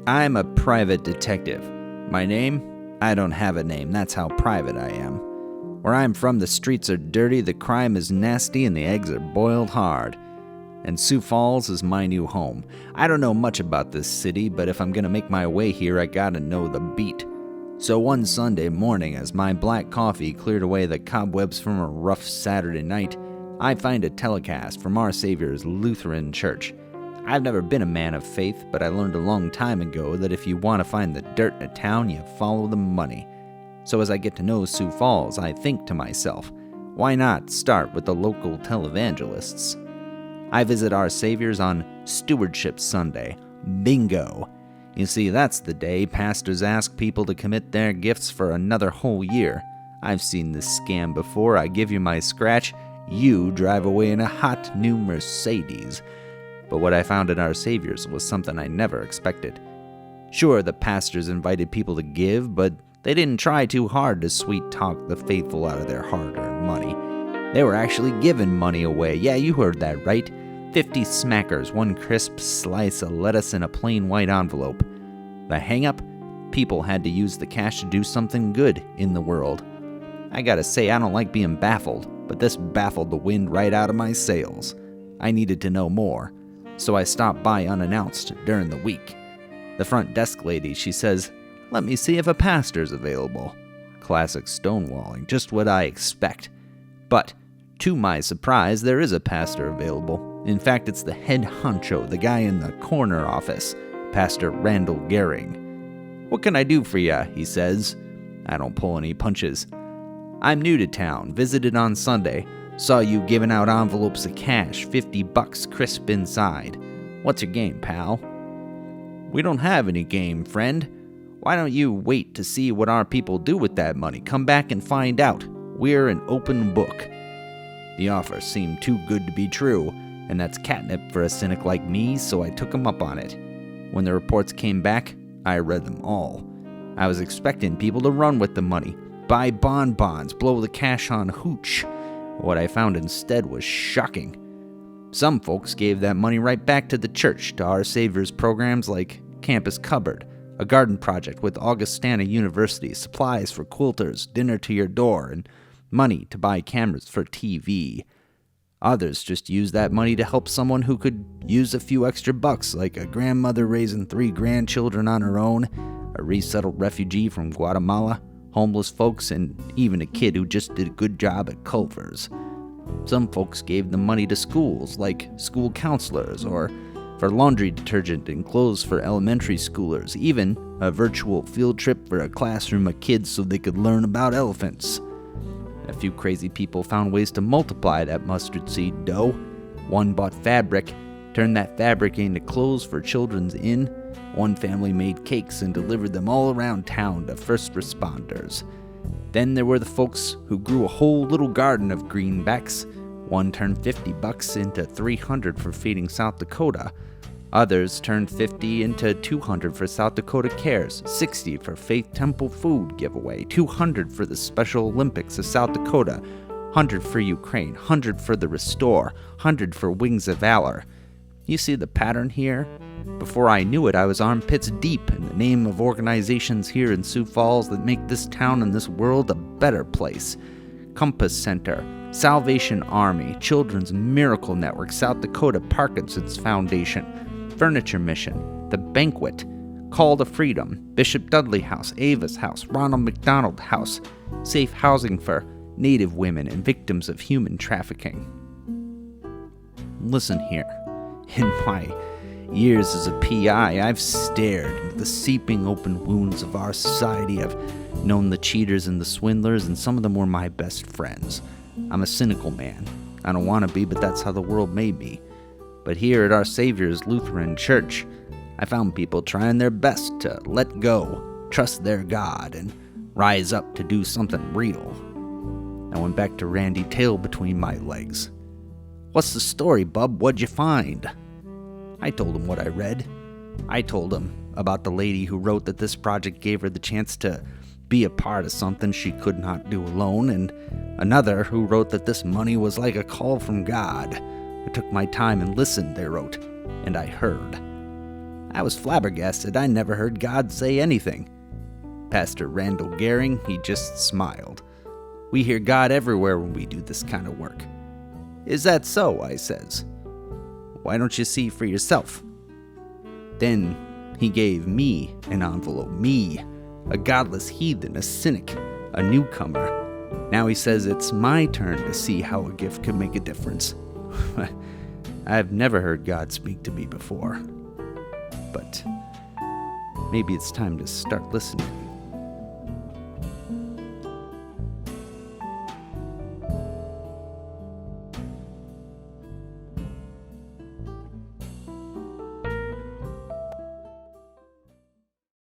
I'm a private detective. My name? I don't have a name, that's how private I am. Where I'm from, the streets are dirty, the crime is nasty, and the eggs are boiled hard. And Sioux Falls is my new home. I don't know much about this city, but if I'm gonna make my way here, I gotta know the beat. So one Sunday morning, as my black coffee cleared away the cobwebs from a rough Saturday night, I find a telecast from Our Savior's Lutheran Church. I've never been a man of faith, but I learned a long time ago that if you want to find the dirt in a town, you follow the money. So as I get to know Sioux Falls, I think to myself, why not start with the local televangelists? I visit Our Savior's on Stewardship Sunday. Bingo! You see, that's the day pastors ask people to commit their gifts for another whole year. I've seen this scam before. I give you my scratch, you drive away in a hot new Mercedes. But what I found at Our Savior's was something I never expected. Sure, the pastors invited people to give, but they didn't try too hard to sweet-talk the faithful out of their hard-earned money. They were actually giving money away. Yeah, you heard that right. 50 smackers, one crisp slice of lettuce in a plain white envelope. The hang-up? People had to use the cash to do something good in the world. I gotta say, I don't like being baffled, but this baffled the wind right out of my sails. I needed to know more, so I stopped by unannounced during the week. The front desk lady, she says, "Let me see if a pastor's available." Classic stonewalling, just what I expect. But, to my surprise, there is a pastor available. In fact, it's the head honcho, the guy in the corner office, Pastor Randall Gehring. "What can I do for ya?" he says. I don't pull any punches. "I'm new to town, visited on Sunday. Saw you giving out envelopes of cash, $50 crisp inside. What's your game, pal?" "We don't have any game, friend. Why don't you wait to see what our people do with that money? Come back and find out. We're an open book." The offer seemed too good to be true, and that's catnip for a cynic like me, so I took him up on it. When the reports came back, I read them all. I was expecting people to run with the money, buy bonbons, blow the cash on hooch. What I found instead was shocking. Some folks gave that money right back to the church, to Our Savior's programs like Campus Cupboard, a garden project with Augustana University, supplies for quilters, dinner to your door, and money to buy cameras for TV. Others just used that money to help someone who could use a few extra bucks, like a grandmother raising 3 grandchildren on her own, a resettled refugee from Guatemala, homeless folks, and even a kid who just did a good job at Culver's. Some folks gave the money to schools, like school counselors, or for laundry detergent and clothes for elementary schoolers, even a virtual field trip for a classroom of kids so they could learn about elephants. A few crazy people found ways to multiply that mustard seed dough. One bought fabric, turned that fabric into clothes for children's inn. One family made cakes and delivered them all around town to first responders. Then there were the folks who grew a whole little garden of greenbacks. One turned $50 into $300 for feeding South Dakota. Others turned $50 into $200 for South Dakota Cares, $60 for Faith Temple Food giveaway, $200 for the Special Olympics of South Dakota, $100 for Ukraine, $100 for the Restore, $100 for Wings of Valor. You see the pattern here? Before I knew it, I was armpits deep in the name of organizations here in Sioux Falls that make this town and this world a better place. Compass Center, Salvation Army, Children's Miracle Network, South Dakota Parkinson's Foundation, Furniture Mission, The Banquet, Call to Freedom, Bishop Dudley House, Ava's House, Ronald McDonald House, Safe Housing for Native Women and Victims of Human Trafficking. Listen here. In my years as a PI, I've stared into the seeping open wounds of our society. I've known the cheaters and the swindlers, and some of them were my best friends. I'm a cynical man. I don't want to be, but that's how the world made me. But here at Our Savior's Lutheran Church, I found people trying their best to let go, trust their God, and rise up to do something real. I went back to Randy tail between my legs. "What's the story, bub? What'd you find?" I told him what I read. I told him about the lady who wrote that this project gave her the chance to be a part of something she could not do alone, and another who wrote that this money was like a call from God. I took my time and listened, they wrote, and I heard. I was flabbergasted. I never heard God say anything. Pastor Randall Gehring, he just smiled. We hear God everywhere when we do this kind of work. Is that so? I says. Why don't you see for yourself? Then he gave me an envelope, me, a godless heathen, a cynic, a newcomer. Now he says it's my turn to see how a gift can make a difference. I've never heard God speak to me before, but maybe it's time to start listening.